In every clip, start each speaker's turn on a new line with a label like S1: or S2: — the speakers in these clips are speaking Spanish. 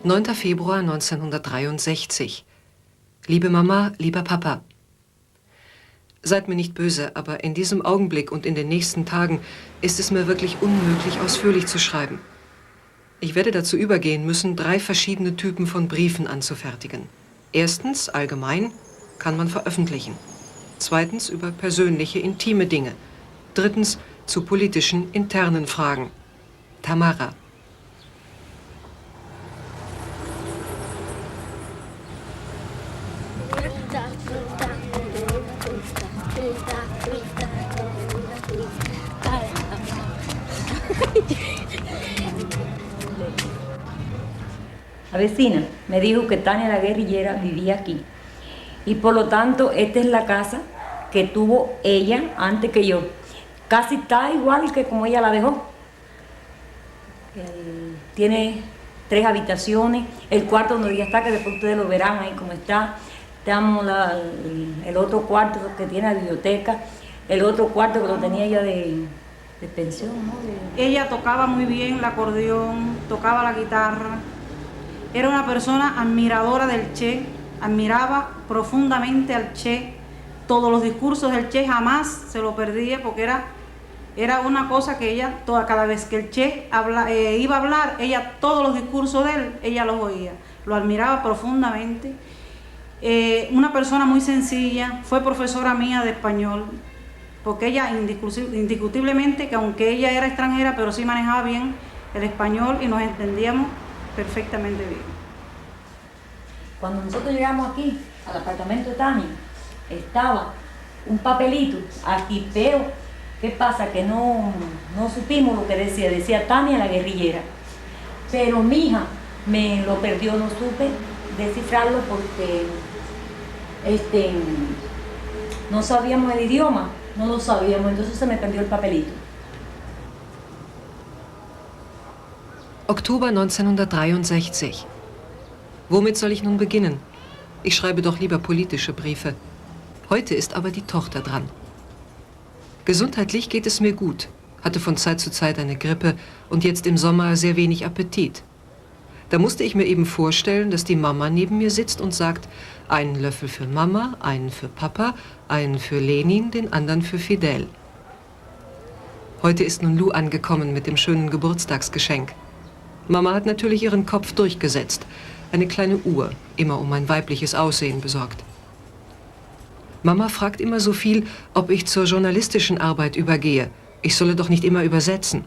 S1: 9. Februar 1963. Liebe Mama, lieber Papa. Seid mir nicht böse, aber in diesem Augenblick und in den nächsten Tagen ist es mir wirklich unmöglich, ausführlich zu schreiben. Ich werde dazu übergehen müssen, 3 verschiedene Typen von Briefen anzufertigen. Erstens, allgemein, kann man veröffentlichen. Zweitens, über persönliche, intime Dinge. Drittens, zu politischen, internen Fragen. Tamara.
S2: La vecina me dijo que Tania la guerrillera vivía aquí y por lo tanto esta es la casa que tuvo ella antes que yo. Casi está igual que como ella la dejó. Tiene 3 habitaciones, el cuarto donde ella está, que después ustedes lo verán ahí como está. Tenemos el otro cuarto que tiene la biblioteca, el otro cuarto que lo tenía ella de pensión, ¿no?
S3: Ella tocaba muy bien el acordeón, tocaba la guitarra. Era una persona admiradora del Che, admiraba profundamente al Che. Todos los discursos del Che jamás se lo perdía porque era una cosa que ella, cada vez que el Che iba a hablar, todos los discursos de él, ella los oía. Lo admiraba profundamente. Una persona muy sencilla, fue profesora mía de español, porque ella indiscutiblemente, que aunque ella era extranjera, pero sí manejaba bien el español y nos entendíamos perfectamente bien.
S2: Cuando nosotros llegamos aquí, al apartamento de Tania, estaba un papelito aquí, pero ¿qué pasa? Que no supimos lo que decía Tania la guerrillera. Pero mi hija me lo perdió, no supe descifrarlo porque no sabíamos el idioma, no lo sabíamos, entonces se me perdió el papelito.
S1: Oktober 1963. Womit soll ich nun beginnen? Ich schreibe doch lieber politische Briefe. Heute ist aber die Tochter dran. Gesundheitlich geht es mir gut, hatte von Zeit zu Zeit eine Grippe und jetzt im Sommer sehr wenig Appetit. Da musste ich mir eben vorstellen, dass die Mama neben mir sitzt und sagt, einen Löffel für Mama, einen für Papa, einen für Lenin, den anderen für Fidel. Heute ist nun Lou angekommen mit dem schönen Geburtstagsgeschenk. Mama hat natürlich ihren Kopf durchgesetzt. Eine kleine Uhr, immer um mein weibliches Aussehen besorgt. Mama fragt immer so viel, ob ich zur journalistischen Arbeit übergehe. Ich solle doch nicht immer übersetzen.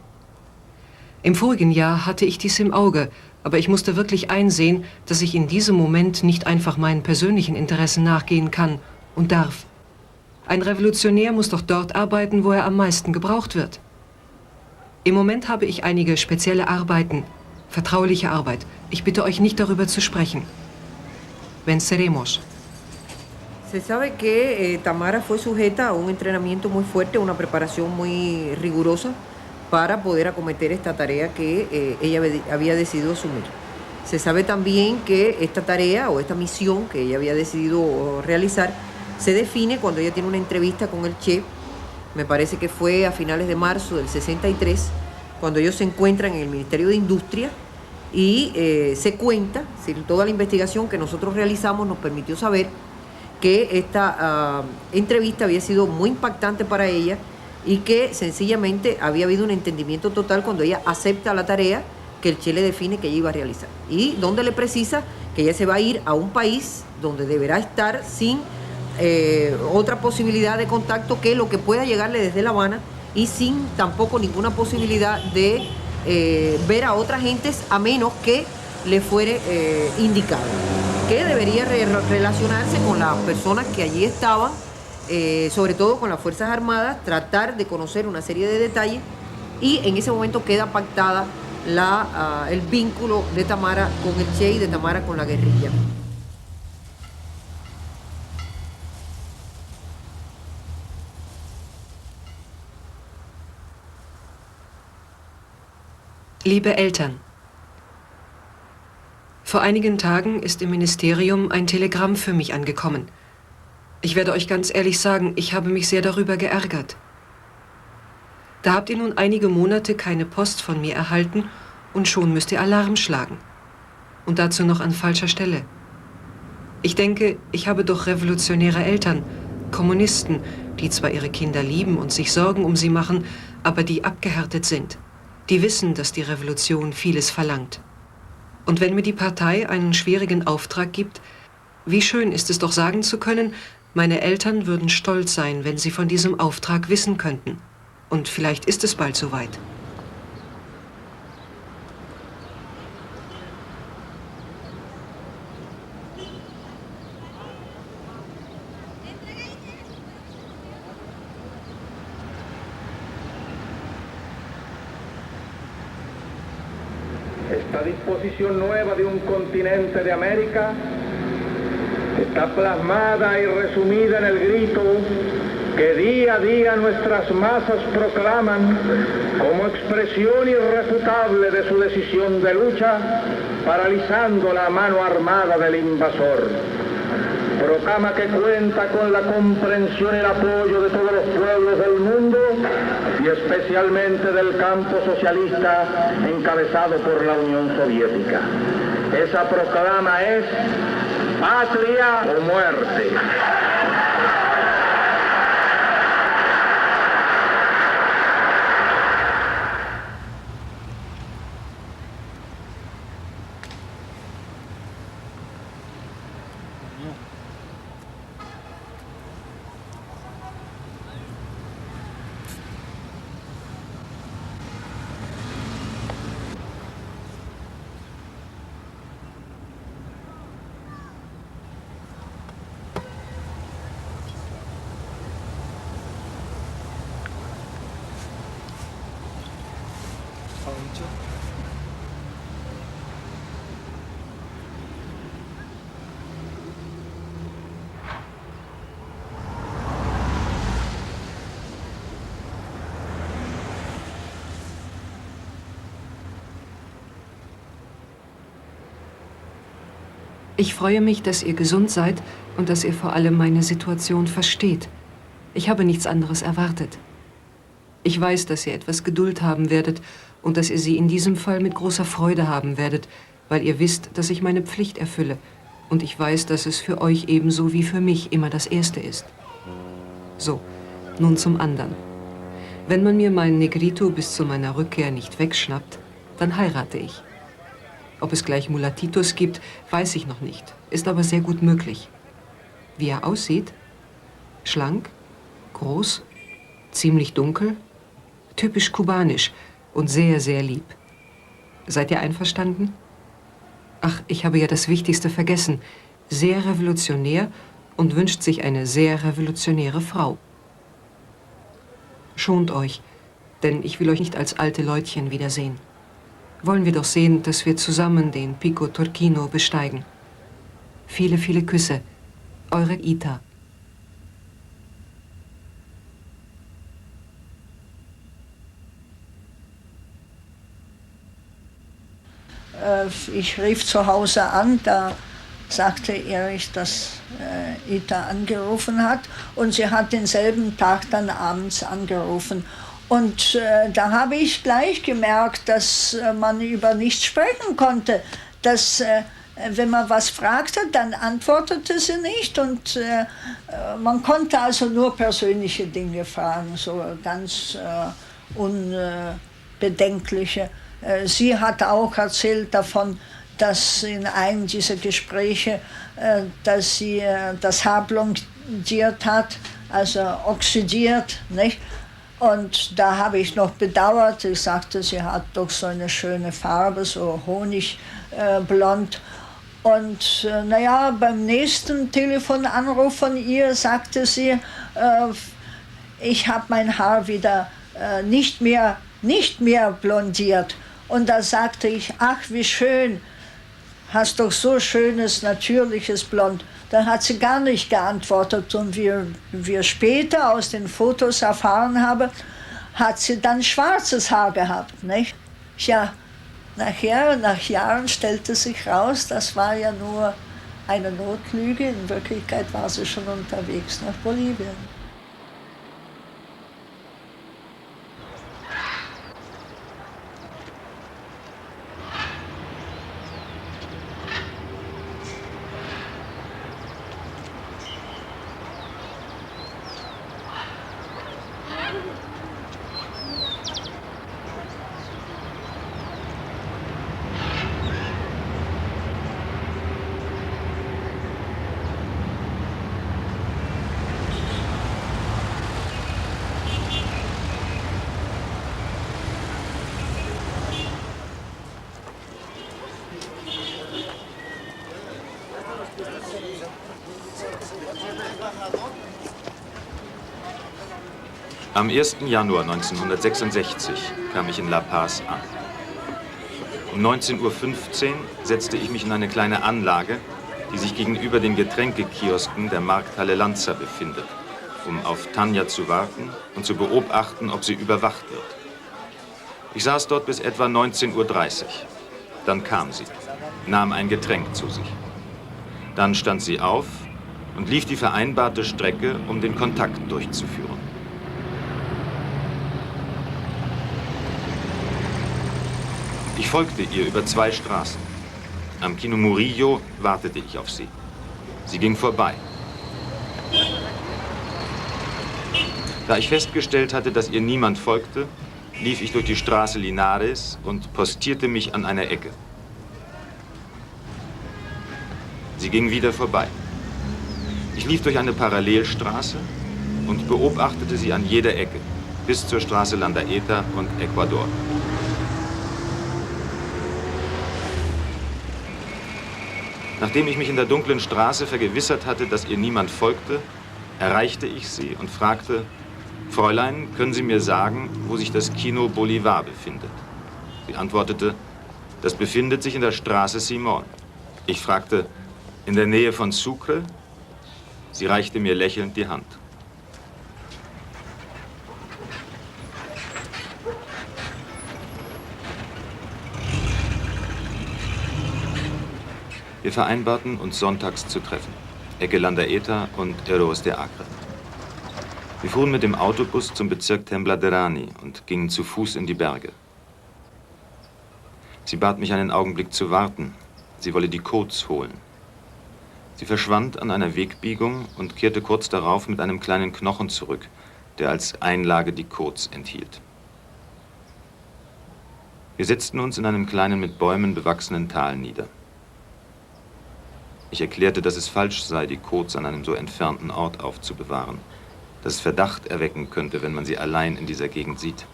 S1: Im vorigen Jahr hatte ich dies im Auge, aber ich musste wirklich einsehen, dass ich in diesem Moment nicht einfach meinen persönlichen Interessen nachgehen kann und darf. Ein Revolutionär muss doch dort arbeiten, wo er am meisten gebraucht wird. Im Moment habe ich einige spezielle Arbeiten, vertrauliche Arbeit. Ich bitte euch nicht darüber zu sprechen. Venceremos.
S4: Se sabe que Tamara fue sujeta a un entrenamiento muy fuerte, una preparación muy rigurosa para poder acometer esta tarea que ella había decidido asumir. Se sabe también que esta tarea o esta misión que ella había decidido realizar se define cuando ella tiene una entrevista con el Che, me parece que fue a finales de marzo del 63, cuando ellos se encuentran en el Ministerio de Industria y se cuenta, toda la investigación que nosotros realizamos nos permitió saber que esta entrevista había sido muy impactante para ella y que sencillamente había habido un entendimiento total cuando ella acepta la tarea que el Che le define que ella iba a realizar y donde le precisa que ella se va a ir a un país donde deberá estar sin otra posibilidad de contacto que lo que pueda llegarle desde La Habana y sin tampoco ninguna posibilidad de ver a otras gentes a menos que le fuere indicado, que debería relacionarse con las personas que allí estaban, sobre todo con las Fuerzas Armadas, tratar de conocer una serie de detalles y en ese momento queda pactada el vínculo de Tamara con el Che y de Tamara con la guerrilla.
S1: Liebe Eltern, vor einigen Tagen ist im Ministerium ein Telegramm für mich angekommen. Ich werde euch ganz ehrlich sagen, ich habe mich sehr darüber geärgert. Da habt ihr nun einige Monate keine Post von mir erhalten und schon müsst ihr Alarm schlagen. Und dazu noch an falscher Stelle. Ich denke, ich habe doch revolutionäre Eltern, Kommunisten, die zwar ihre Kinder lieben und sich Sorgen um sie machen, aber die abgehärtet sind. Die wissen, dass die Revolution vieles verlangt. Und wenn mir die Partei einen schwierigen Auftrag gibt, wie schön ist es doch sagen zu können, meine Eltern würden stolz sein, wenn sie von diesem Auftrag wissen könnten. Und vielleicht ist es bald soweit.
S5: Esta disposición nueva de un continente de América está plasmada y resumida en el grito que día a día nuestras masas proclaman como expresión irrefutable de su decisión de lucha, paralizando la mano armada del invasor. Proclama que cuenta con la comprensión y el apoyo de todos los pueblos del mundo y especialmente del campo socialista encabezado por la Unión Soviética. Esa proclama es patria o muerte.
S1: Ich freue mich, dass ihr gesund seid und dass ihr vor allem meine Situation versteht. Ich habe nichts anderes erwartet. Ich weiß, dass ihr etwas Geduld haben werdet und dass ihr sie in diesem Fall mit großer Freude haben werdet, weil ihr wisst, dass ich meine Pflicht erfülle. Und ich weiß, dass es für euch ebenso wie für mich immer das Erste ist. So, nun zum anderen. Wenn man mir meinen Negrito bis zu meiner Rückkehr nicht wegschnappt, dann heirate ich. Ob es gleich Mulatitos gibt, weiß ich noch nicht, ist aber sehr gut möglich. Wie er aussieht? Schlank, groß, ziemlich dunkel, typisch kubanisch und sehr, sehr lieb. Seid ihr einverstanden? Ach, ich habe ja das Wichtigste vergessen. Sehr revolutionär und wünscht sich eine sehr revolutionäre Frau. Schont euch, denn ich will euch nicht als alte Leutchen wiedersehen. Wollen wir doch sehen, dass wir zusammen den Pico Turquino besteigen. Viele, viele Küsse. Eure Ita.
S6: Ich rief zu Hause an, da sagte Erich, dass Ita angerufen hat und sie hat denselben Tag dann abends angerufen. Und da habe ich gleich gemerkt, dass man über nichts sprechen konnte. Dass, wenn man was fragte, dann antwortete sie nicht. Und man konnte also nur persönliche Dinge fragen, so ganz unbedenkliche. Sie hat auch erzählt davon, dass in einem dieser Gespräche, dass sie das Haar blondiert hat, also oxidiert, nicht? Und da habe ich noch bedauert, ich sagte, sie hat doch so eine schöne Farbe, so honigblond. Und naja, beim nächsten Telefonanruf von ihr sagte sie, ich habe mein Haar wieder nicht mehr blondiert. Und da sagte ich, ach wie schön, hast doch so schönes, natürliches Blond. Dann hat sie gar nicht geantwortet und wir später aus den Fotos erfahren haben, hat sie dann schwarzes Haar gehabt, nicht? Ja, nachher, nach Jahren stellte sich raus, das war ja nur eine Notlüge. In Wirklichkeit war sie schon unterwegs nach Bolivien.
S7: Am 1. Januar 1966 kam ich in La Paz an. Um 19:15 Uhr setzte ich mich in eine kleine Anlage, die sich gegenüber den Getränkekiosken der Markthalle Lanza befindet, um auf Tanja zu warten und zu beobachten, ob sie überwacht wird. Ich saß dort bis etwa 19:30 Uhr. Dann kam sie, nahm ein Getränk zu sich. Dann stand sie auf und lief die vereinbarte Strecke, um den Kontakt durchzuführen. Ich folgte ihr über 2 Straßen. Am Kino Murillo wartete ich auf sie. Sie ging vorbei. Da ich festgestellt hatte, dass ihr niemand folgte, lief ich durch die Straße Linares und postierte mich an einer Ecke. Sie ging wieder vorbei. Ich lief durch eine Parallelstraße und beobachtete sie an jeder Ecke, bis zur Straße Landaeta und Ecuador. Nachdem ich mich in der dunklen Straße vergewissert hatte, dass ihr niemand folgte, erreichte ich sie und fragte: Fräulein, können Sie mir sagen, wo sich das Kino Bolivar befindet? Sie antwortete: Das befindet sich in der Straße Simón. Ich fragte: In der Nähe von Sucre? Sie reichte mir lächelnd die Hand. Wir vereinbarten, uns sonntags zu treffen. Ecke Landaeta und Heroes de Acre. Wir fuhren mit dem Autobus zum Bezirk Tembladerani und gingen zu Fuß in die Berge. Sie bat mich, einen Augenblick zu warten. Sie wolle die Codes holen. Sie verschwand an einer Wegbiegung und kehrte kurz darauf mit einem kleinen Knochen zurück, der als Einlage die Codes enthielt. Wir setzten uns in einem kleinen, mit Bäumen bewachsenen Tal nieder. Ich erklärte, dass es falsch sei, die Codes an einem so entfernten Ort aufzubewahren, dass es Verdacht erwecken könnte, wenn man sie allein in dieser Gegend sieht.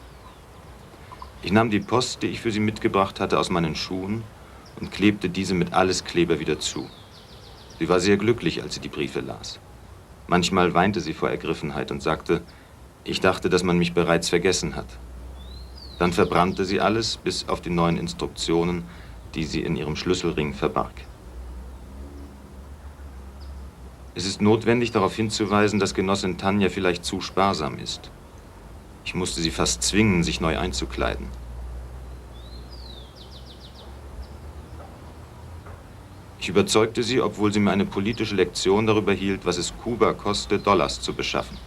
S7: Ich nahm die Post, die ich für sie mitgebracht hatte, aus meinen Schuhen und klebte diese mit Alleskleber wieder zu. Sie war sehr glücklich, als sie die Briefe las. Manchmal weinte sie vor Ergriffenheit und sagte, ich dachte, dass man mich bereits vergessen hat. Dann verbrannte sie alles, bis auf die neuen Instruktionen, die sie in ihrem Schlüsselring verbarg. Es ist notwendig, darauf hinzuweisen, dass Genossin Tanja vielleicht zu sparsam ist. Ich musste sie fast zwingen, sich neu einzukleiden. Ich überzeugte sie, obwohl sie mir eine politische Lektion darüber hielt, was es Kuba koste, Dollars zu beschaffen.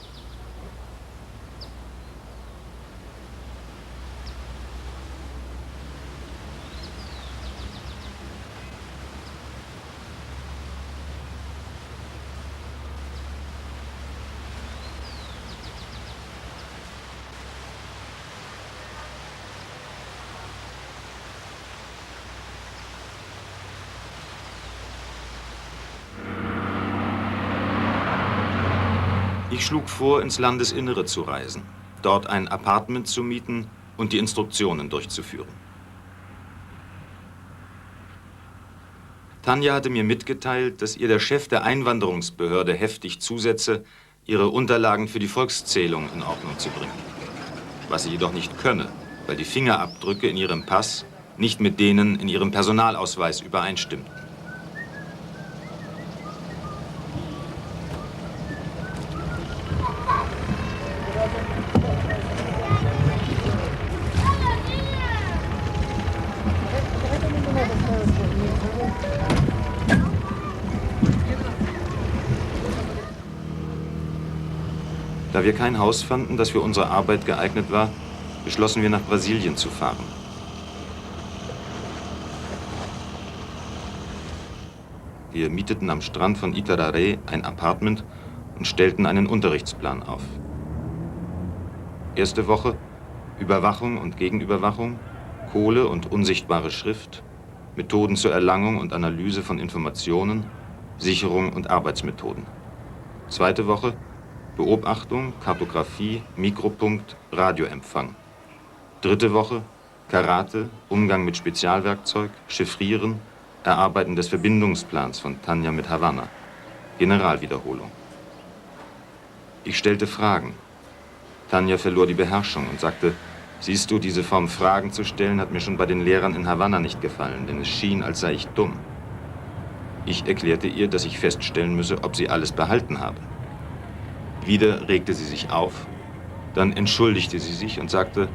S7: Ich schlug vor, ins Landesinnere zu reisen, dort ein Appartement zu mieten und die Instruktionen durchzuführen. Tanja hatte mir mitgeteilt, dass ihr der Chef der Einwanderungsbehörde heftig zusetze, ihre Unterlagen für die Volkszählung in Ordnung zu bringen. Was sie jedoch nicht könne, weil die Fingerabdrücke in ihrem Pass nicht mit denen in ihrem Personalausweis übereinstimmten. Da wir kein Haus fanden, das für unsere Arbeit geeignet war, beschlossen wir, nach Brasilien zu fahren. Wir mieteten am Strand von Itararé ein Appartement und stellten einen Unterrichtsplan auf. Erste Woche: Überwachung und Gegenüberwachung, Kohle und unsichtbare Schrift, Methoden zur Erlangung und Analyse von Informationen, Sicherung und Arbeitsmethoden. Zweite Woche: Beobachtung, Kartografie, Mikropunkt, Radioempfang. Dritte Woche: Karate, Umgang mit Spezialwerkzeug, Chiffrieren, Erarbeiten des Verbindungsplans von Tanja mit Havanna. Generalwiederholung. Ich stellte Fragen. Tanja verlor die Beherrschung und sagte, siehst du, diese Form Fragen zu stellen, hat mir schon bei den Lehrern in Havanna nicht gefallen, denn es schien, als sei ich dumm. Ich erklärte ihr, dass ich feststellen müsse, ob sie alles behalten habe. Wieder regte sie sich auf, dann entschuldigte sie sich und sagte,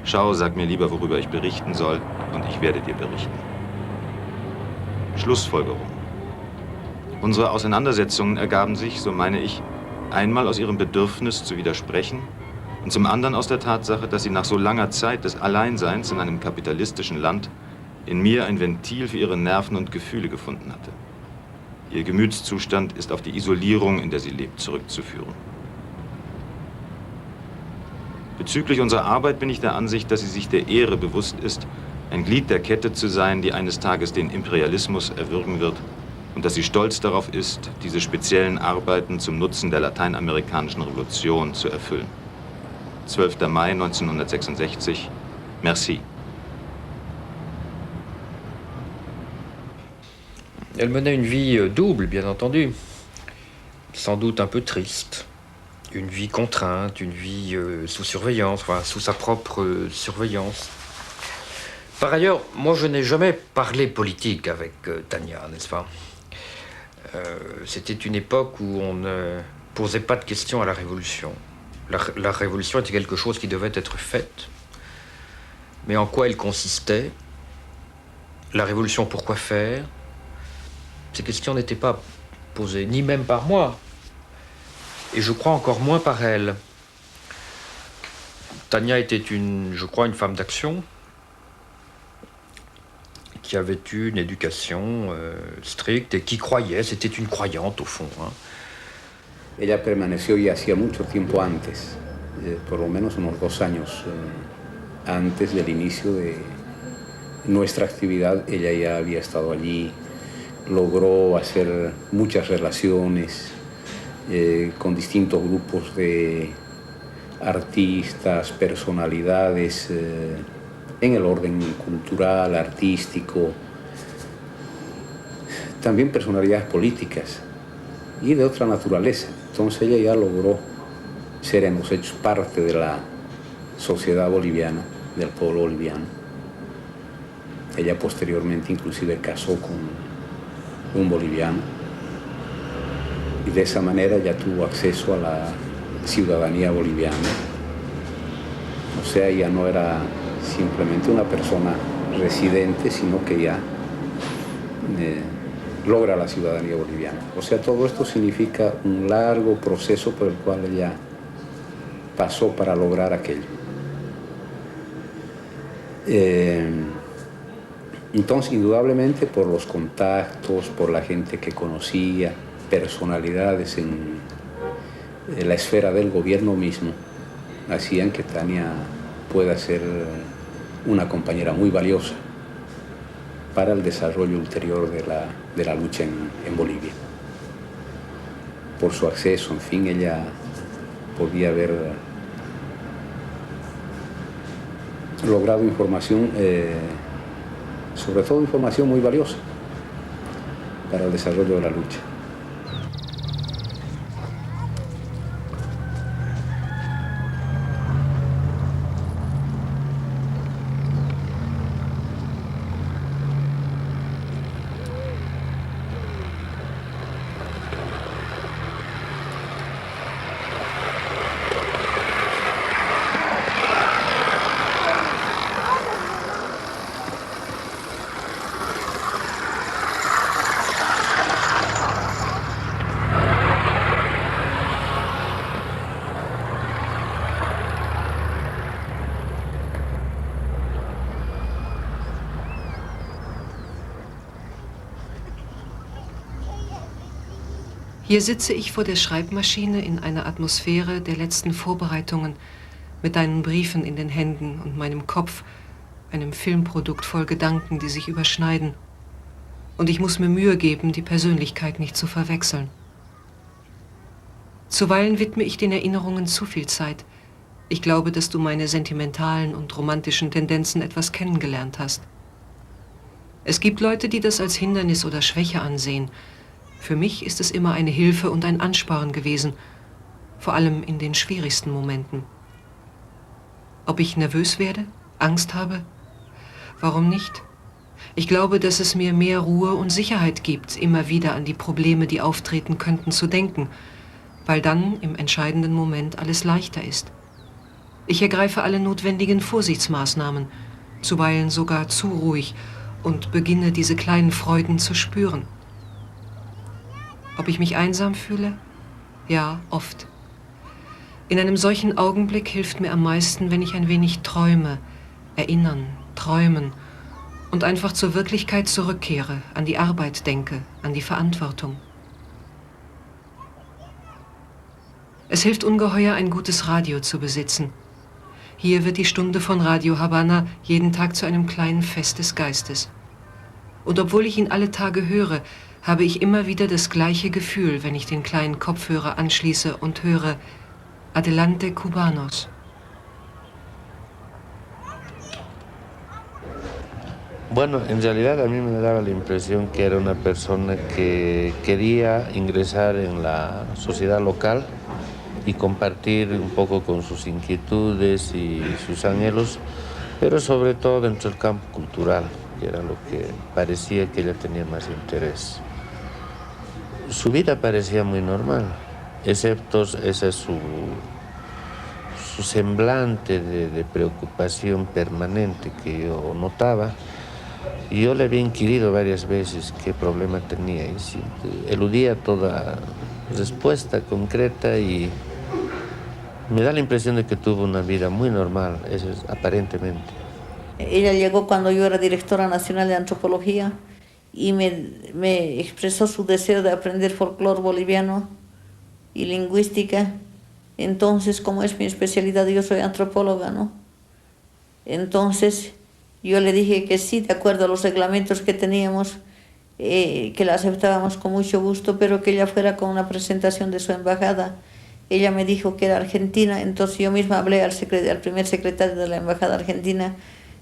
S7: schau, sag mir lieber, worüber ich berichten soll, und ich werde dir berichten. Schlussfolgerung. Unsere Auseinandersetzungen ergaben sich, so meine ich, einmal aus ihrem Bedürfnis zu widersprechen und zum anderen aus der Tatsache, dass sie nach so langer Zeit des Alleinseins in einem kapitalistischen Land in mir ein Ventil für ihre Nerven und Gefühle gefunden hatte. Ihr Gemütszustand ist auf die Isolierung, in der sie lebt, zurückzuführen. Bezüglich unserer Arbeit bin ich der Ansicht, dass sie sich der Ehre bewusst ist, ein Glied der Kette zu sein, die eines Tages den Imperialismus erwürgen wird, und dass sie stolz darauf ist, diese speziellen Arbeiten zum Nutzen der lateinamerikanischen Revolution zu erfüllen. 12. Mai 1966. Merci.
S8: Elle menait une vie double, bien entendu, sans doute un peu triste. Une vie contrainte, une vie sous surveillance, enfin, sous sa propre surveillance. Par ailleurs, moi je n'ai jamais parlé politique avec Tanja, n'est-ce pas? C'était une époque où on ne posait pas de questions à la Révolution. La Révolution était quelque chose qui devait être faite. Mais en quoi elle consistait? La Révolution, pourquoi faire? Ces questions n'étaient pas posées, ni même par moi. Et je crois encore moins par elle. Tanja était je crois, une femme d'action qui avait eu une éducation stricte et qui croyait, c'était une croyante au fond. Hein.
S9: Ella permaneció ya hacía mucho tiempo antes, por lo menos unos 2 años antes del inicio de nuestra actividad, ella ya había estado allí, logró hacer muchas relaciones con distintos grupos de artistas, personalidades en el orden cultural, artístico, también personalidades políticas y de otra naturaleza. Entonces ella ya logró ser en los hechos parte de la sociedad boliviana, del pueblo boliviano. Ella posteriormente inclusive casó con un boliviano y de esa manera ya tuvo acceso a la ciudadanía boliviana. O sea, ella no era simplemente una persona residente, sino que ya logra la ciudadanía boliviana. O sea, todo esto significa un largo proceso por el cual ella pasó para lograr aquello. Entonces, indudablemente, por los contactos, por la gente que conocía, personalidades en la esfera del gobierno mismo, hacían que Tanja pueda ser una compañera muy valiosa para el desarrollo ulterior de la lucha en Bolivia. Por su acceso, en fin, ella podía haber logrado información, sobre todo información muy valiosa para el desarrollo de la lucha.
S1: Hier sitze ich vor der Schreibmaschine in einer Atmosphäre der letzten Vorbereitungen, mit deinen Briefen in den Händen und meinem Kopf, einem Filmprodukt voll Gedanken, die sich überschneiden. Und ich muss mir Mühe geben, die Persönlichkeit nicht zu verwechseln. Zuweilen widme ich den Erinnerungen zu viel Zeit. Ich glaube, dass du meine sentimentalen und romantischen Tendenzen etwas kennengelernt hast. Es gibt Leute, die das als Hindernis oder Schwäche ansehen. Für mich ist es immer eine Hilfe und ein Ansporn gewesen, vor allem in den schwierigsten Momenten. Ob ich nervös werde, Angst habe? Warum nicht? Ich glaube, dass es mir mehr Ruhe und Sicherheit gibt, immer wieder an die Probleme, die auftreten könnten, zu denken, weil dann im entscheidenden Moment alles leichter ist. Ich ergreife alle notwendigen Vorsichtsmaßnahmen, zuweilen sogar zu ruhig, und beginne diese kleinen Freuden zu spüren. Ob ich mich einsam fühle? Ja, oft. In einem solchen Augenblick hilft mir am meisten, wenn ich ein wenig träume, erinnern, träumen und einfach zur Wirklichkeit zurückkehre, an die Arbeit denke, an die Verantwortung. Es hilft ungeheuer, ein gutes Radio zu besitzen. Hier wird die Stunde von Radio Havanna jeden Tag zu einem kleinen Fest des Geistes. Und obwohl ich ihn alle Tage höre, habe ich immer wieder das gleiche Gefühl, wenn ich den kleinen Kopfhörer anschließe und höre Adelante Cubanos.
S10: Bueno, en realidad a mí me daba la impresión que era una persona que quería ingresar en la sociedad local y compartir un poco con sus inquietudes y sus anhelos, pero sobre todo dentro del campo cultural, que era lo que parecía que ella tenía más interés. Su vida parecía muy normal, excepto ese su semblante de preocupación permanente que yo notaba. Y yo le había inquirido varias veces qué problema tenía y eludía toda respuesta concreta y me da la impresión de que tuvo una vida muy normal, eso es aparentemente.
S2: Ella llegó cuando yo era directora nacional de antropología y me expresó su deseo de aprender folclore boliviano y lingüística. Entonces, como es mi especialidad, yo soy antropóloga, ¿no? Entonces, yo le dije que sí, de acuerdo a los reglamentos que teníamos, que la aceptábamos con mucho gusto, pero que ella fuera con una presentación de su embajada. Ella me dijo que era argentina, entonces yo misma hablé al primer secretario de la embajada argentina,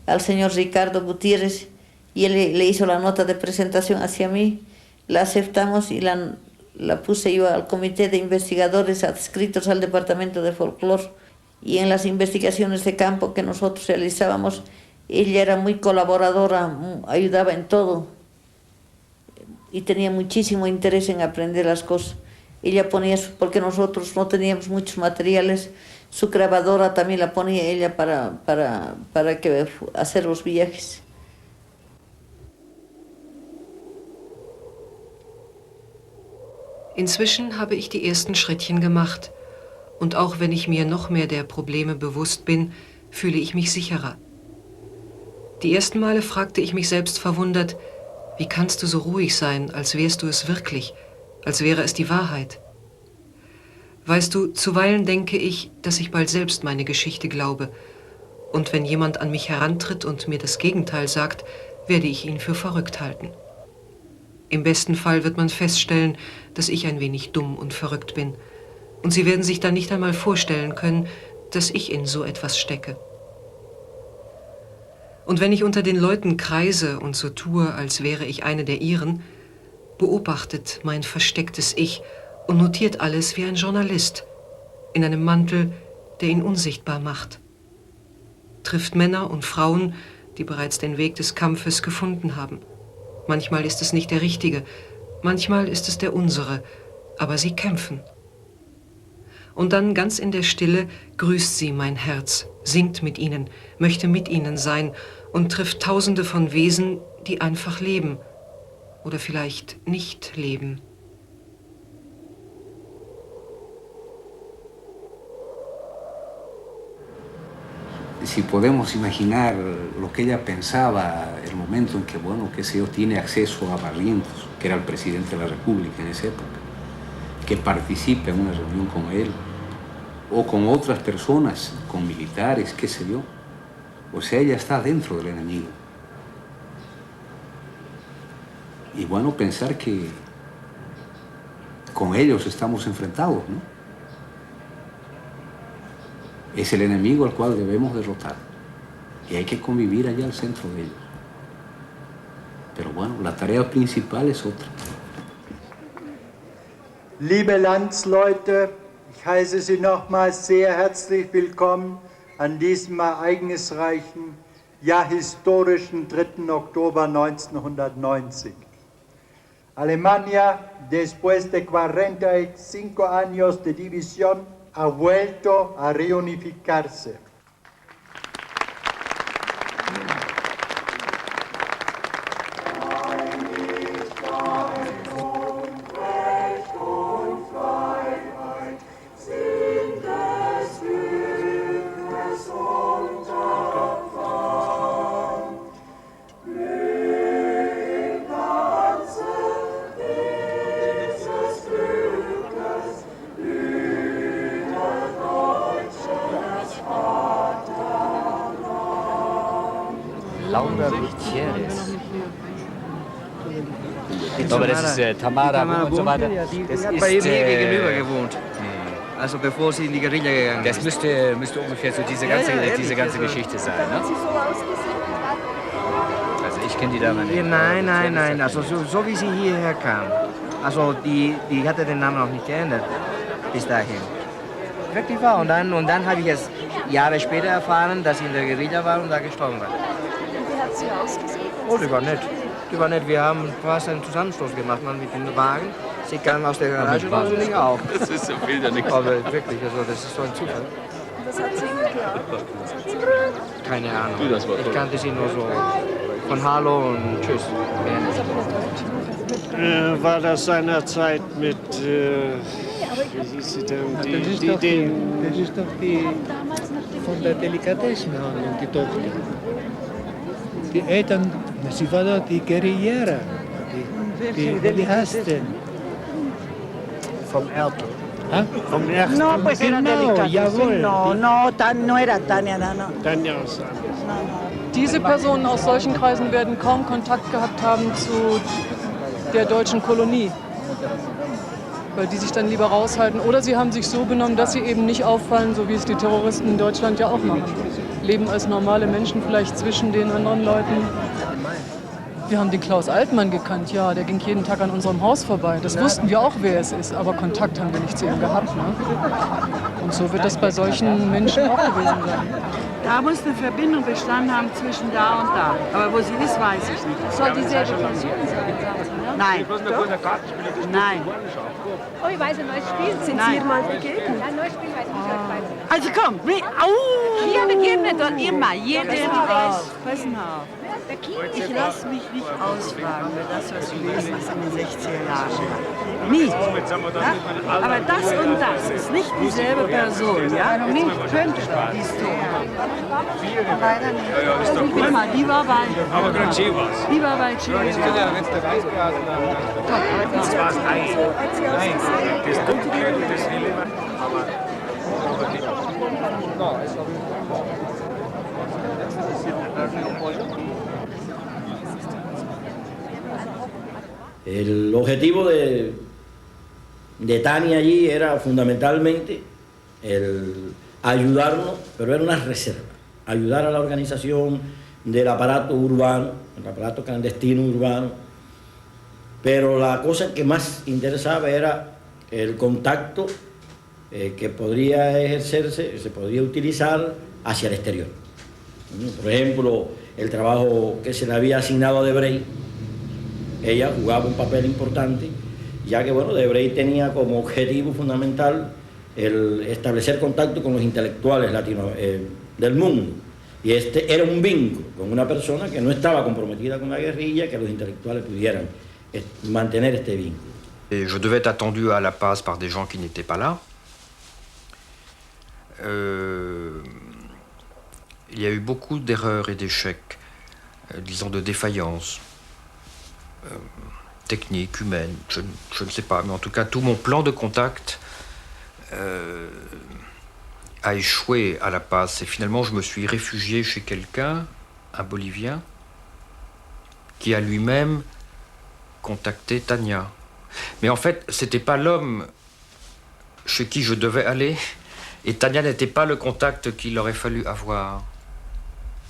S2: al señor Ricardo Gutiérrez, y él le hizo la nota de presentación hacia mí. La aceptamos y la puse yo al comité de investigadores adscritos al departamento de folclore, y en las investigaciones de campo que nosotros realizábamos, ella era muy colaboradora, ayudaba en todo y tenía muchísimo interés en aprender las cosas. Ella ponía, porque nosotros no teníamos muchos materiales, su grabadora también la ponía ella para hacer los viajes.
S1: Inzwischen habe ich die ersten Schrittchen gemacht. Und auch wenn ich mir noch mehr der Probleme bewusst bin, fühle ich mich sicherer. Die ersten Male fragte ich mich selbst verwundert, wie kannst du so ruhig sein, als wärst du es wirklich, als wäre es die Wahrheit? Weißt du, zuweilen denke ich, dass ich bald selbst meine Geschichte glaube. Und wenn jemand an mich herantritt und mir das Gegenteil sagt, werde ich ihn für verrückt halten. Im besten Fall wird man feststellen, dass ich ein wenig dumm und verrückt bin. Und sie werden sich dann nicht einmal vorstellen können, dass ich in so etwas stecke. Und wenn ich unter den Leuten kreise und so tue, als wäre ich eine der ihren, beobachtet mein verstecktes Ich und notiert alles wie ein Journalist, in einem Mantel, der ihn unsichtbar macht. Trifft Männer und Frauen, die bereits den Weg des Kampfes gefunden haben. Manchmal ist es nicht der richtige, manchmal ist es der unsere, aber sie kämpfen. Und dann ganz in der Stille grüßt sie mein Herz, singt mit ihnen, möchte mit ihnen sein und trifft Tausende von Wesen, die einfach leben oder vielleicht nicht leben.
S9: Si podemos imaginar lo que ella pensaba, el momento en que, bueno, qué sé yo, tiene acceso a Barrientos, que era el presidente de la República en esa época, que participe en una reunión con él, o con otras personas, con militares, qué sé yo. O sea, ella está dentro del enemigo. Y bueno, pensar que con ellos estamos enfrentados, ¿no? Es el enemigo al cual debemos derrotar. Y hay que convivir allá al centro de ellos. Pero bueno, la tarea principal es otra.
S11: Liebe Landsleute, ich heiße Sie nochmals sehr herzlich willkommen an diesem ereignisreichen, ja historischen 3. Oktober 1990. Alemania, después de 45 años de división, ha vuelto a reunificarse.
S12: Aber das ist Tamara und so weiter. Das ist
S13: bei ihm hier gegenüber gewohnt. Also bevor sie in die Guerilla gegangen
S12: ist. Das müsste ungefähr so diese ganze Geschichte sein, ne? Also ich kenne die Dame nicht.
S13: Nein. Also so wie sie hierher kam. Also die hatte den Namen noch nicht geändert bis dahin. Wirklich wahr. Und dann habe ich es Jahre später erfahren, dass sie in der Guerilla war und da gestorben war.
S14: Und wie hat sie ausgesehen?
S13: Oh, die war nett. Wir haben fast einen Zusammenstoß gemacht mit dem Wagen. Sie kam aus der Garage raus und ich auch.
S7: Das ist so viel ja nichts.
S13: Aber wirklich, also das ist so ein Zufall.
S14: Was hat sie geglaubt?
S13: Keine Ahnung. Ich kannte sie nur so von Hallo und Tschüss.
S15: War das seinerzeit mit, wie hieß sie denn,
S16: Das ist doch die von der Delikatessenhandlung, die Tochter. Die Eltern, sie war doch die Guerillera. Wie heißt denn?
S15: Vom Ertel.
S16: Vom Ertel.
S17: No, pues era Delicatessen. No era Tania, no.
S15: Tanja ist anders.
S18: Diese Personen aus solchen Kreisen werden kaum Kontakt gehabt haben zu der deutschen Kolonie, weil die sich dann lieber raushalten. Oder sie haben sich so benommen, dass sie eben nicht auffallen, so wie es die Terroristen in Deutschland ja auch machen. Leben als normale Menschen vielleicht zwischen den anderen Leuten. Wir haben den Klaus Altmann gekannt, ja, der ging jeden Tag an unserem Haus vorbei. Das wussten wir auch, wer es ist, aber Kontakt haben wir nicht zu ihm gehabt. Ne? Und so wird das bei solchen Menschen auch gewesen sein.
S17: Da muss eine Verbindung bestanden haben zwischen da und da. Aber wo sie ist, weiß ich nicht.
S14: Soll dieselbe Person sein, sagen Sie, ne?
S17: Nein. Nein.
S14: Oh, ich weiß, ein neues Spiel.
S17: Sind Sie ihr mal begegnet?
S14: Ein neues Spiel weiß ich nicht.
S17: Also komm, wir begegnen dort immer, jeden Tag. Passen auf. Ich lasse mich nicht ausfragen über das, was gewesen ist in den 60er Jahren. Nie. Ja? Aber das und das ist nicht dieselbe Person. Ja? Könnte dies tun. Leider nicht. Guck mal, die war bei.
S15: Aber gerade Che war's.
S17: Die war bei Che.
S15: Das war's ein. Nein, das Dunkle und das Helle.
S19: El objetivo de Tania allí era fundamentalmente el ayudarnos, pero era una reserva, ayudar a la organización del aparato urbano, el aparato clandestino urbano, pero la cosa que más interesaba era el contacto que podría ejercerse, se podría utilizar hacia el exterior. Por ejemplo, el trabajo que se le había asignado a Debray, ella jugaba un papel importante, ya que bueno, Debray tenía como objetivo fundamental el establecer contacto con los intelectuales del mundo. Y este era un vínculo con una persona que no estaba comprometida con la guerrilla, que los intelectuales pudieran mantener este vínculo.
S8: Et je devais être attendu à La Paz par des gens qui n'étaient pas là. Il y a eu beaucoup d'erreurs et d'échecs, disons de défaillances techniques, humaines, je ne sais pas, mais en tout cas tout mon plan de contact a échoué à La Paz et finalement je me suis réfugié chez quelqu'un, un Bolivien, qui a lui-même contacté Tania. Mais en fait, c'était pas l'homme chez qui je devais aller, et Tania n'était pas le contact qu'il aurait fallu avoir.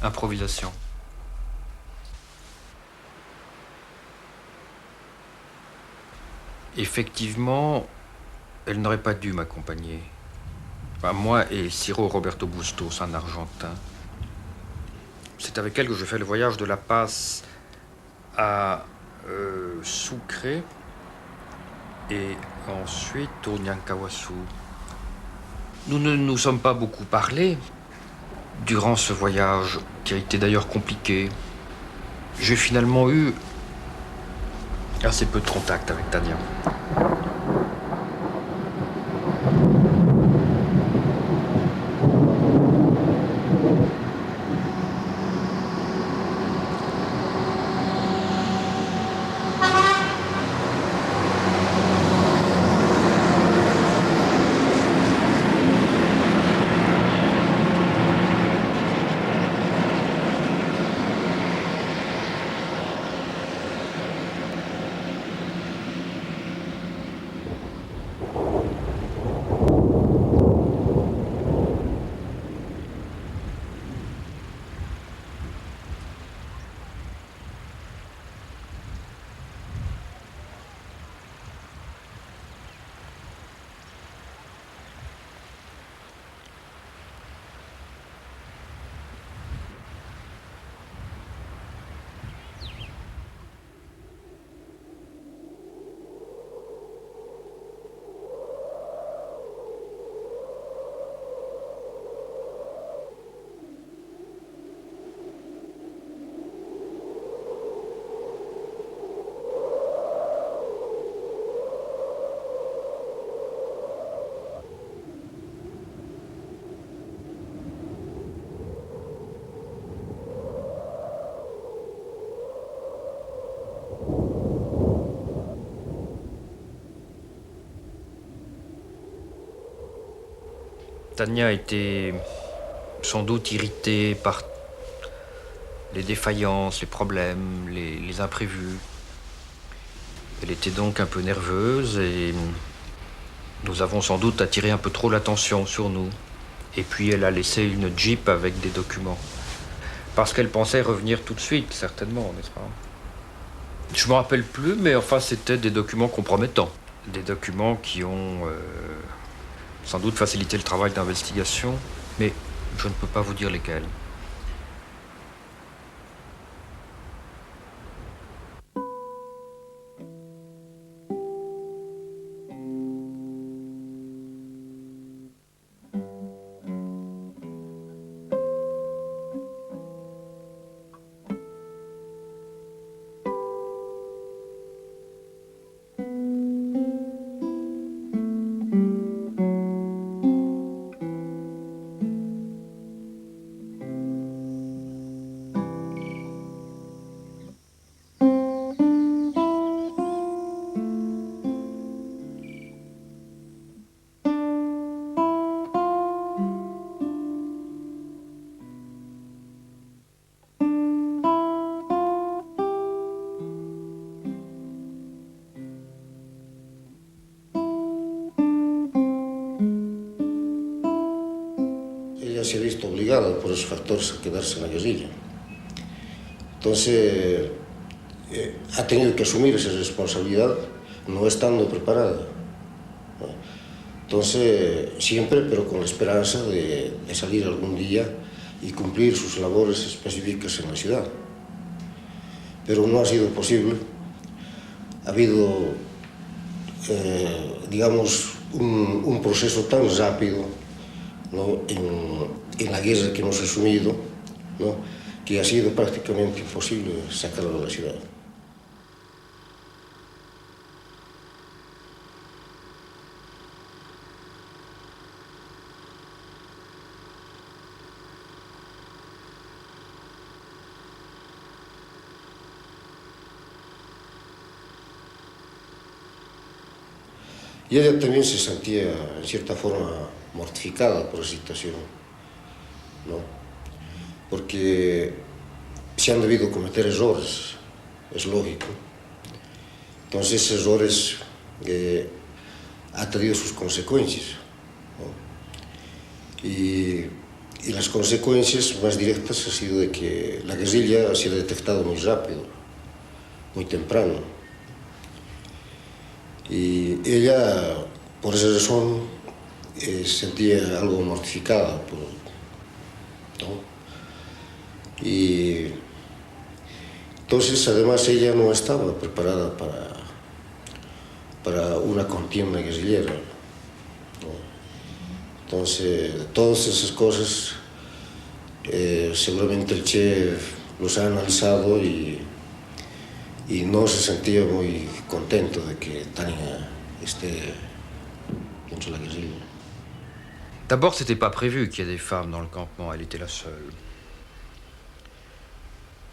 S8: Improvisation. Effectivement, elle n'aurait pas dû m'accompagner. Enfin, moi et Ciro Roberto Bustos, un Argentin. C'est avec elle que je fais le voyage de La Paz à Sucre et ensuite au Nyankawasu. Nous ne nous sommes pas beaucoup parlé durant ce voyage, qui a été d'ailleurs compliqué. J'ai finalement eu assez peu de contact avec Tania. Tania était sans doute irritée par les défaillances, les problèmes, les imprévus. Elle était donc un peu nerveuse et nous avons sans doute attiré un peu trop l'attention sur nous. Et puis elle a laissé une Jeep avec des documents. Parce qu'elle pensait revenir tout de suite, certainement, n'est-ce pas? Je ne me rappelle plus, mais enfin c'était des documents compromettants. Des documents qui ont sans doute facilité le travail d'investigation, mais je ne peux pas vous dire lesquels.
S20: Se ha visto obligada por esos factores a quedarse en la guerrilla. Entonces, ha tenido que asumir esa responsabilidad no estando preparada. Entonces, siempre, pero con la esperanza de salir algún día y cumplir sus labores específicas en la ciudad. Pero no ha sido posible. Ha habido, digamos, un proceso tan rápido, ¿no? en la guerra que hemos asumido, ¿no? Que ha sido prácticamente imposible sacarlo de la ciudad. Y ella también se sentía, en cierta forma, mortificada por la situación, ¿no? Porque se han debido cometer errores, es lógico. Entonces, esos errores han tenido sus consecuencias, ¿no? Y las consecuencias más directas han sido de que la guerrilla ha sido detectada muy rápido, muy temprano. Y ella, por esa razón, sentía algo mortificada, ¿no? Y entonces, además, ella no estaba preparada para una contienda guerrillera, ¿no? Entonces, todas esas cosas, seguramente el Che los ha analizado y no se sentía muy contento de que Tania esté dentro de la guerrilla.
S8: D'abord, c'était pas prévu qu'il y ait des femmes dans le campement, elle était la seule.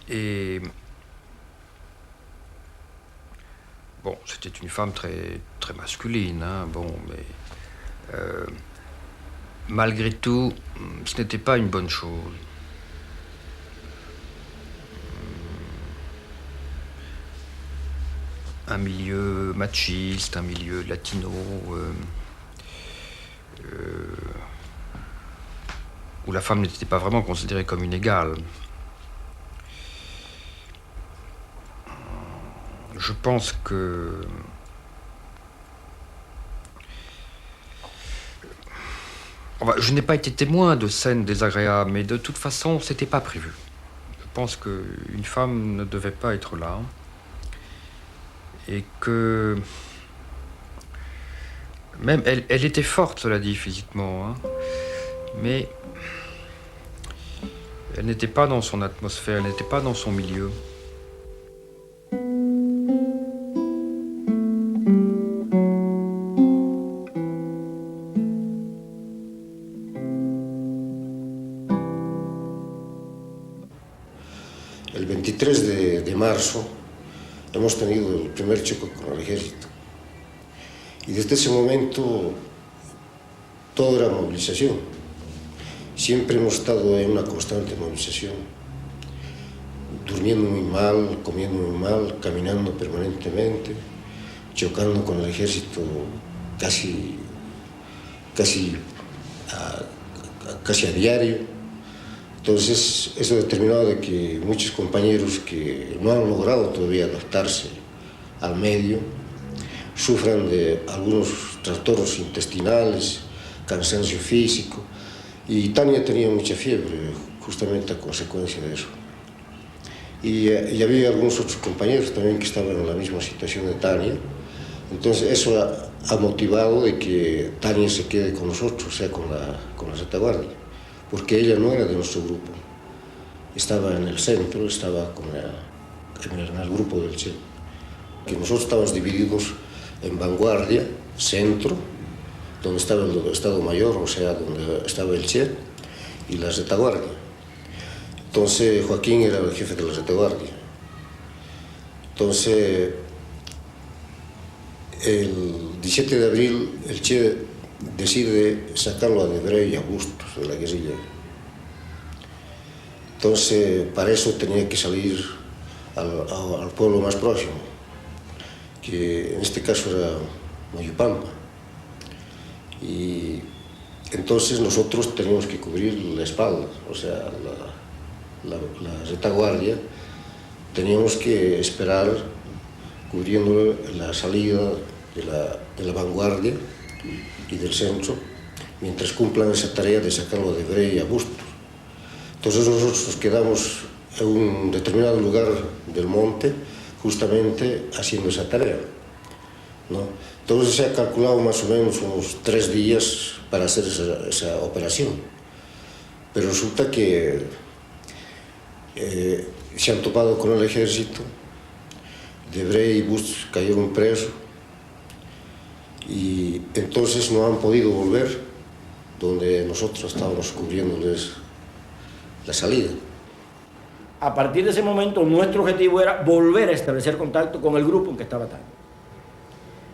S8: Et bon, c'était une femme très, très masculine, hein, bon, mais malgré tout, ce n'était pas une bonne chose. Un milieu machiste, un milieu latino, où la femme n'était pas vraiment considérée comme une égale. Je pense que je n'ai pas été témoin de scènes désagréables, mais de toute façon, c'était pas prévu. Je pense qu'une femme ne devait pas être là. Et que même elle était forte, cela dit, physiquement, hein, mais elle n'était pas dans son atmosphère, elle n'était pas dans son milieu.
S20: El 23 de marzo hemos tenido el primer choque con el ejército y desde ese momento todo era movilización. Siempre hemos estado en una constante movilización, durmiendo muy mal, comiendo muy mal, caminando permanentemente, chocando con el ejército casi a diario. Entonces, eso ha determinado de que muchos compañeros que no han logrado todavía adaptarse al medio sufran de algunos trastornos intestinales, cansancio físico, y Tania tenía mucha fiebre justamente a consecuencia de eso. Y había algunos otros compañeros también que estaban en la misma situación de Tania, entonces eso ha motivado de que Tania se quede con nosotros, o sea, con la retaguardia, porque ella no era de nuestro grupo, estaba en el centro, estaba en el grupo del Che, que nosotros estábamos divididos en vanguardia, centro, donde estaba el Estado Mayor, o sea, donde estaba el Che, y la retaguardia. Entonces Joaquín era el jefe de la retaguardia. Entonces, el 17 de abril, el Che decide sacarlo a Debray y a Bustos de la guerrilla. Entonces, para eso tenía que salir al pueblo más próximo, que en este caso era Moyopampa. Y entonces nosotros teníamos que cubrir la espalda, o sea, la retaguardia, teníamos que esperar cubriendo la salida de la vanguardia y del centro, mientras cumplan esa tarea de sacarlo de Debray a Bustos. Entonces nosotros nos quedamos en un determinado lugar del monte, justamente haciendo esa tarea, ¿no? Entonces se ha calculado más o menos unos 3 días para hacer esa operación. Pero resulta que se han topado con el ejército, Debray y Bustos cayeron presos, y entonces no han podido volver donde nosotros estábamos cubriéndoles la salida.
S19: A partir de ese momento, nuestro objetivo era volver a establecer contacto con el grupo en que estaba Tania.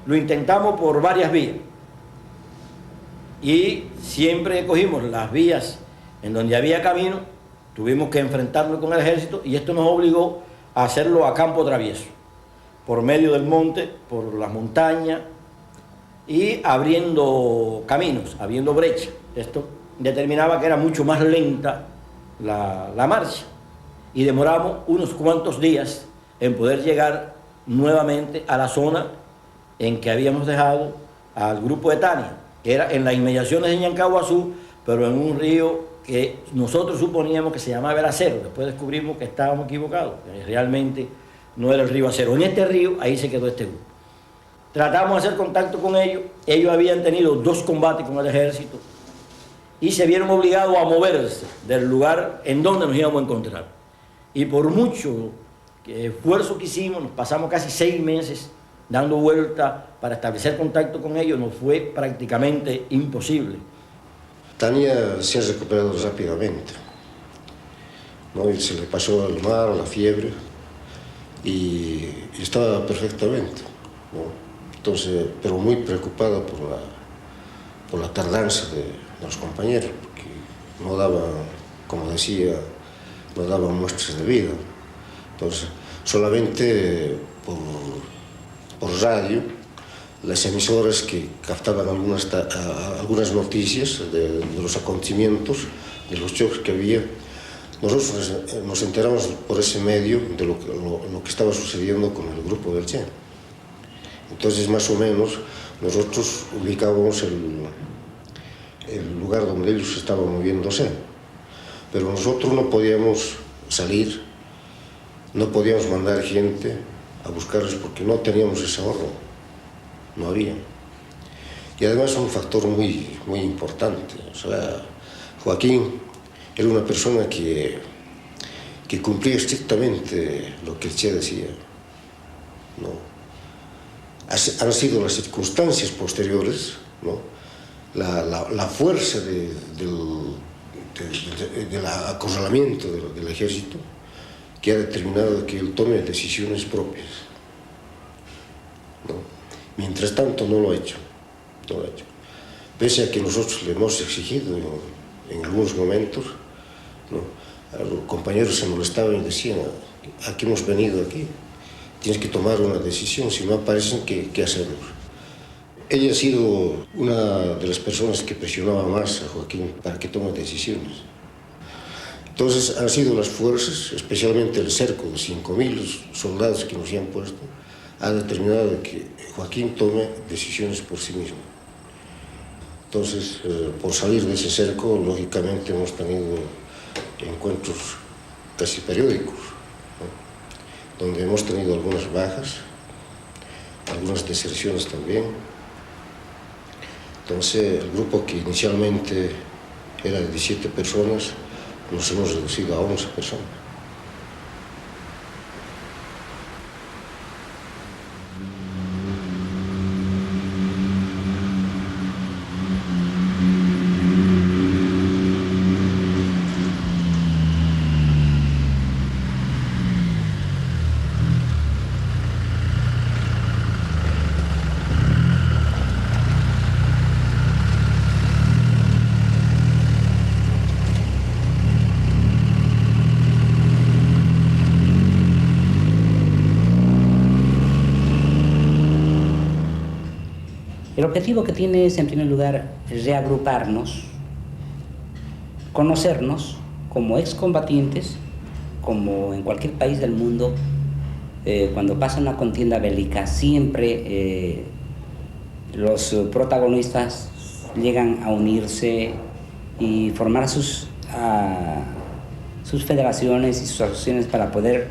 S19: Lo intentamos por varias vías y siempre cogimos las vías en donde había camino, tuvimos que enfrentarnos con el ejército y esto nos obligó a hacerlo a campo travieso, por medio del monte, por las montañas y abriendo caminos, abriendo brechas. Esto determinaba que era mucho más lenta la marcha y demoramos unos cuantos días en poder llegar nuevamente a la zona en que habíamos dejado al grupo de Tania, que era en las inmediaciones de Ñancahuazú, pero en un río que nosotros suponíamos que se llamaba el Acero. Después descubrimos que estábamos equivocados, que realmente no era el río Acero. En este río, ahí se quedó este grupo. Tratamos de hacer contacto con ellos. Ellos habían tenido 2 combates con el ejército y se vieron obligados a moverse del lugar en donde nos íbamos a encontrar. Y por mucho esfuerzo que hicimos, nos pasamos casi 6 meses dando vuelta para establecer contacto con ellos, nos fue prácticamente imposible.
S20: Tania se ha recuperado rápidamente, ¿no? Y se le pasó el mar, la fiebre, y estaba perfectamente, ¿no? Entonces, pero muy preocupada por la tardanza de los compañeros, porque no daban, como decía, no daban muestras de vida. Entonces, solamente por radio, las emisoras que captaban algunas noticias de los acontecimientos, de los choques que había, nosotros nos enteramos por ese medio de lo que estaba sucediendo con el grupo del Che. Entonces, más o menos, nosotros ubicábamos el lugar donde ellos estaban moviéndose, pero nosotros no podíamos salir, no podíamos mandar gente a buscarlos porque no teníamos ese ahorro, no había. Y además un factor muy importante, o sea, Joaquín era una persona que cumplía estrictamente lo que el Che decía, ¿no? Han sido las circunstancias posteriores, ¿no? La fuerza del acorralamiento del ejército que ha determinado que él tome decisiones propias, ¿no? Mientras tanto no lo ha hecho, pese a que nosotros le hemos exigido en algunos momentos, ¿no? A los compañeros se molestaban y decían: aquí hemos venido, aquí tienes que tomar una decisión, si no aparecen, ¿qué hacemos? Ella ha sido una de las personas que presionaba más a Joaquín para que tome decisiones. Entonces han sido las fuerzas, especialmente el cerco de 5.000 soldados que nos habían puesto, ha determinado que Joaquín tome decisiones por sí mismo. Entonces, por salir de ese cerco, lógicamente hemos tenido encuentros casi periódicos, ¿no? Donde hemos tenido algunas bajas, algunas deserciones también. Entonces, el grupo que inicialmente era de 17 personas, nos hemos reducido a 11 personas.
S21: El objetivo que tiene es, en primer lugar, reagruparnos, conocernos como excombatientes, como en cualquier país del mundo. Cuando pasa una contienda bélica, siempre los protagonistas llegan a unirse y formar sus federaciones y sus asociaciones para poder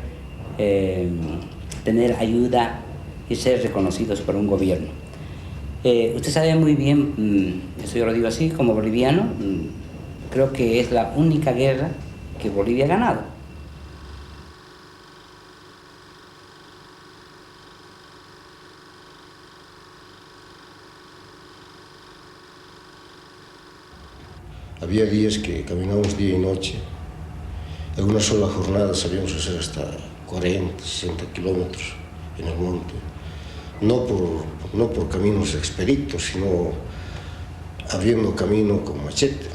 S21: tener ayuda y ser reconocidos por un gobierno. Usted sabe muy bien, eso yo lo digo así, como boliviano, creo que es la única guerra que Bolivia ha ganado.
S20: Había días que caminábamos día y noche. En una sola jornada sabíamos hacer hasta 40, 60 kilómetros en el monte. No por caminos expeditos, sino abriendo camino con machete.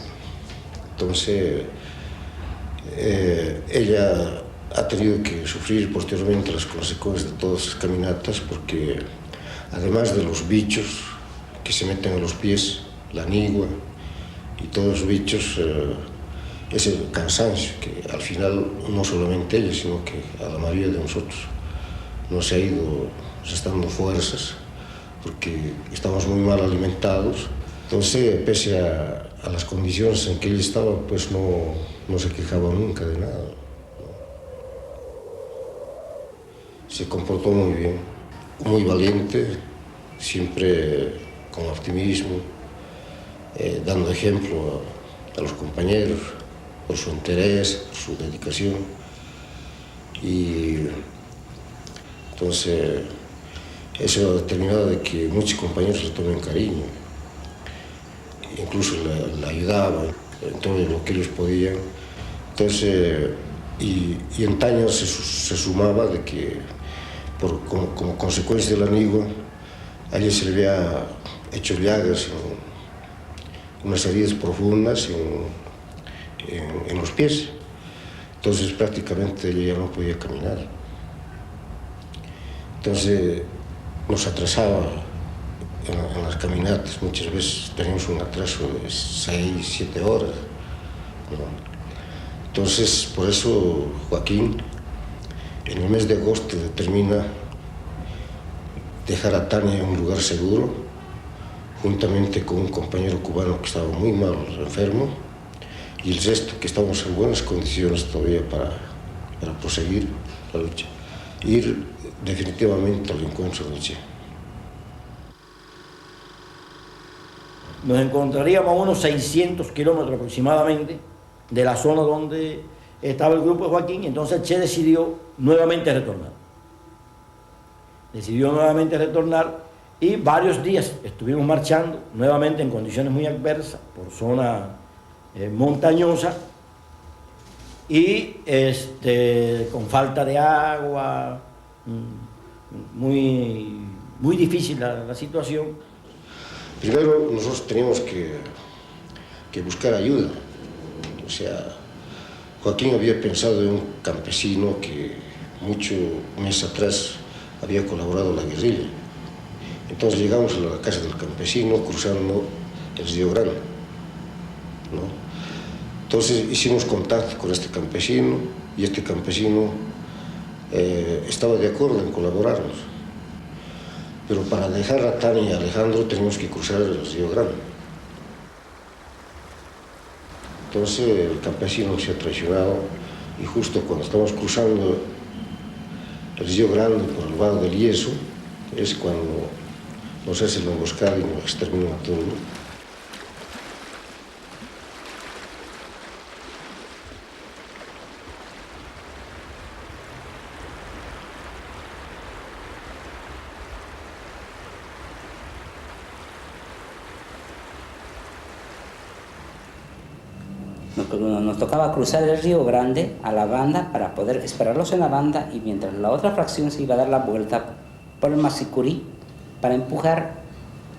S20: Entonces, ella ha tenido que sufrir posteriormente las consecuencias de todas esas caminatas, porque además de los bichos que se meten en los pies, la nigua y todos los bichos, ese cansancio que al final no solamente ella, sino que a la mayoría de nosotros nos ha ido restando fuerzas porque estábamos muy mal alimentados. Entonces, pese a las condiciones en que él estaba, pues no se quejaba nunca de nada. Se comportó muy bien, muy valiente, siempre con optimismo, dando ejemplo a los compañeros por su interés, por su dedicación. Y entonces eso ha determinado de que muchos compañeros le tomen cariño, incluso le ayudaban en todo lo que ellos podían. Entonces, y en Tania se sumaba de que como consecuencia de la nigua, a ella se le había hecho llagas, unas heridas profundas en los pies. Entonces prácticamente ella ya no podía caminar. Entonces nos atrasaba en las caminatas, muchas veces teníamos un atraso de 6, 7 horas, ¿no? Entonces, por eso Joaquín, en el mes de agosto, determina dejar a Tania en un lugar seguro, juntamente con un compañero cubano que estaba muy mal, enfermo, y el resto que estábamos en buenas condiciones todavía para proseguir la lucha, ir definitivamente al encuentro del Che.
S19: Nos encontraríamos a unos 600 kilómetros aproximadamente de la zona donde estaba el grupo de Joaquín, y entonces Che decidió nuevamente retornar. Y varios días estuvimos marchando, nuevamente en condiciones muy adversas, por zona montañosa, y con falta de agua, muy difícil la situación.
S20: Primero nosotros teníamos que buscar ayuda. O sea, Joaquín había pensado en un campesino que muchos meses atrás había colaborado en la guerrilla. Entonces llegamos a la casa del campesino cruzando el río Grande, ¿no? Entonces hicimos contacto con este campesino y este campesino estaba de acuerdo en colaborarnos. Pero para dejar a Tania y a Alejandro teníamos que cruzar el río Grande. Entonces el campesino se ha traicionado y justo cuando estamos cruzando el río Grande por el Vado del Yeso es cuando nos hace la emboscada y nos exterminan a todos.
S21: Nos tocaba cruzar el río Grande a la banda para poder esperarlos en la banda, y mientras la otra fracción se iba a dar la vuelta por el Masicurí para empujar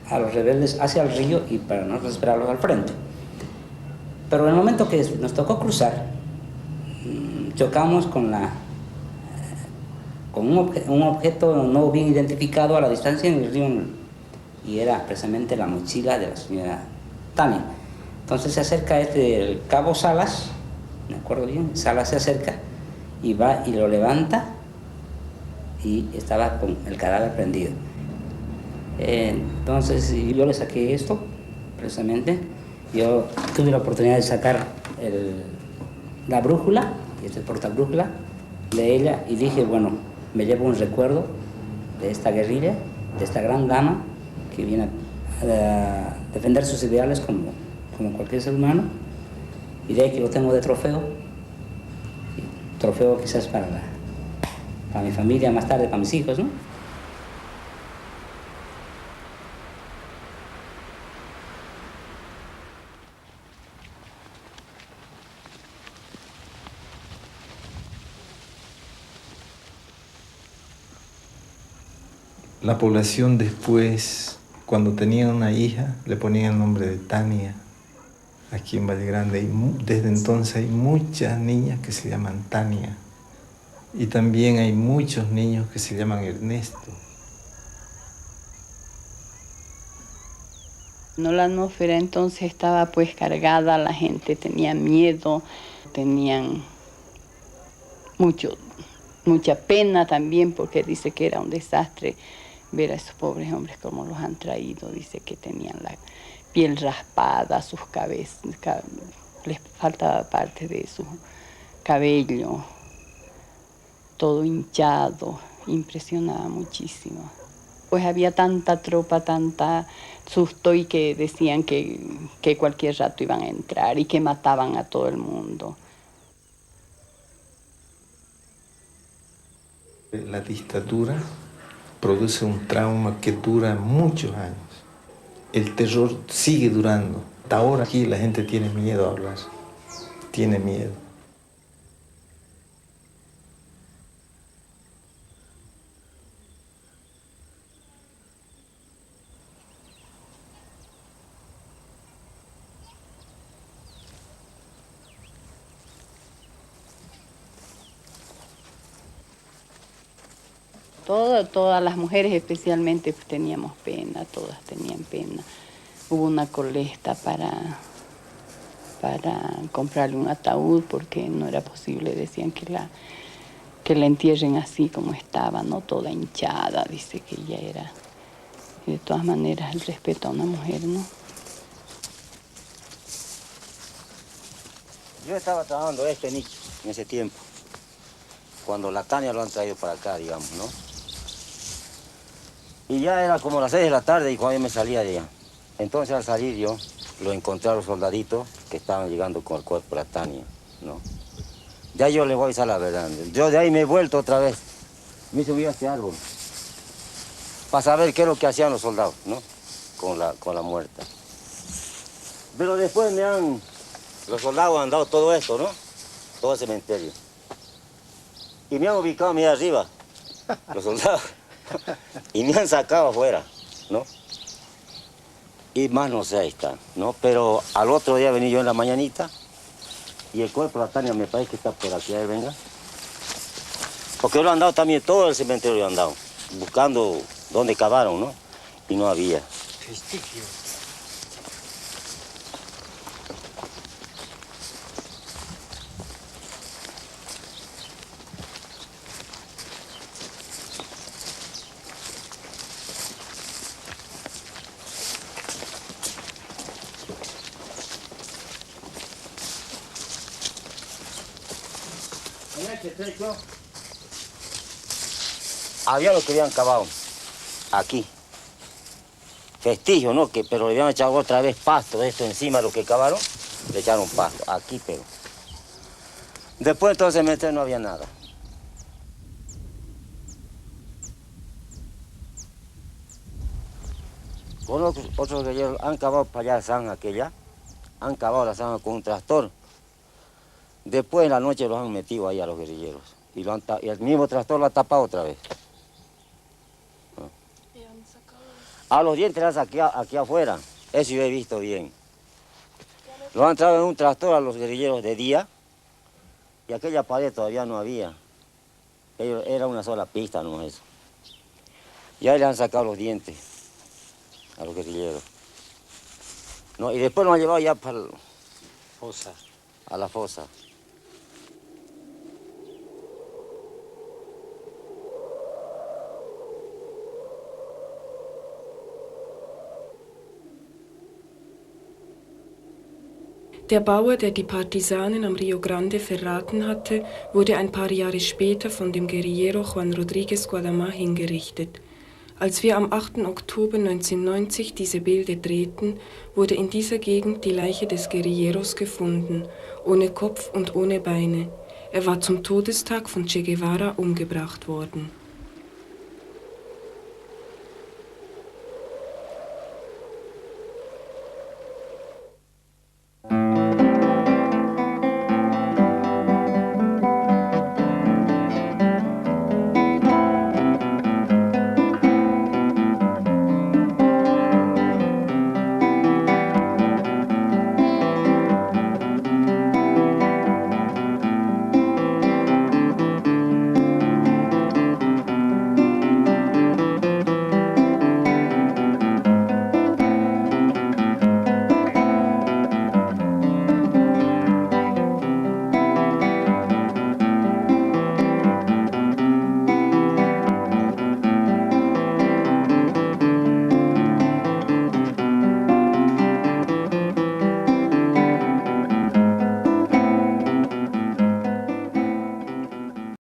S21: a los rebeldes hacia el río y para nosotros esperarlos al frente. Pero en el momento que nos tocó cruzar, chocamos con un objeto no bien identificado a la distancia en el río, y era precisamente la mochila de la señora Tania. Entonces se acerca el cabo Salas, me acuerdo bien, Salas se acerca y va y lo levanta, y estaba con el cadáver prendido. Entonces yo le saqué esto, precisamente. Yo tuve la oportunidad de sacar la brújula, y este portabrújula de ella, y dije, bueno, me llevo un recuerdo de esta guerrilla, de esta gran dama que viene a defender sus ideales como cualquier ser humano, y de ahí que lo tengo de trofeo quizás para mi familia, más tarde para mis hijos, ¿no?
S3: La población después, cuando tenían una hija, le ponían el nombre de Tania. Aquí en Valle Grande, desde entonces hay muchas niñas que se llaman Tania. Y también hay muchos niños que se llaman Ernesto.
S17: No, la atmósfera entonces estaba pues cargada, la gente tenía miedo, tenían mucha pena también, porque dice que era un desastre ver a esos pobres hombres como los han traído. Dice que tenían la piel raspada, sus cabezas, les faltaba parte de su cabello, todo hinchado, impresionaba muchísimo. Pues había tanta tropa, tanta susto y que decían que cualquier rato iban a entrar y que mataban a todo el mundo.
S3: La dictadura produce un trauma que dura muchos años. El terror sigue durando. Hasta ahora aquí la gente tiene miedo a hablar, tiene miedo.
S17: Todas las mujeres especialmente pues, teníamos pena, todas tenían pena. Hubo una colecta para comprarle un ataúd porque no era posible, decían que la entierren así como estaba, ¿no? Toda hinchada, dice que ella era. Y de todas maneras el respeto a una mujer, ¿no?
S4: Yo estaba trabajando nicho en ese tiempo, cuando la Tania lo han traído para acá, digamos, ¿no? Y ya era como las 6 de la tarde y cuando yo me salía de allá. Entonces al salir yo, lo encontré a los soldaditos que estaban llegando con el cuerpo de la Tania, ¿no? Ya yo les voy a avisar la verdad. Yo de ahí me he vuelto otra vez. Me subí a este árbol para saber qué es lo que hacían los soldados, ¿no? Con la muerta. Pero después los soldados han dado todo esto, ¿no? Todo el cementerio. Y me han ubicado a arriba, los soldados. Y me han sacado afuera, ¿no? Y más no sé, ahí está, ¿no? Pero al otro día vení yo en la mañanita y el cuerpo de la Tania me parece que está por aquí, a ver, venga. Porque lo han dado también, todo el cementerio lo han dado, buscando dónde cavaron, ¿no? Y no había.
S13: Vestigio.
S4: En este trecho había los que habían cavado aquí. Vestigio, ¿no? Pero le habían echado otra vez pasto de esto encima de lo que cavaron. Le echaron pasto, aquí pero. Después entonces no había nada. Con otros guerreros han cavado para allá la zanja aquella. Han cavado la zanja con un tractor. Después en la noche los han metido ahí a los guerrilleros. Y el mismo tractor lo ha tapado otra vez. A los dientes las aquí afuera. Eso yo he visto bien. Los han traído en un tractor a los guerrilleros de día. Y aquella pared todavía no había. Era una sola pista, no eso. Y ahí le han sacado los dientes a los guerrilleros. No, y después los han llevado ya para a la fosa.
S22: Der Bauer, der die Partisanen am Rio Grande verraten hatte, wurde ein paar Jahre später von dem Guerillero Juan Rodríguez Guadamá hingerichtet. Als wir am 8. Oktober 1990 diese Bilder drehten, wurde in dieser Gegend die Leiche des Guerilleros gefunden, ohne Kopf und ohne Beine. Er war zum Todestag von Che Guevara umgebracht worden.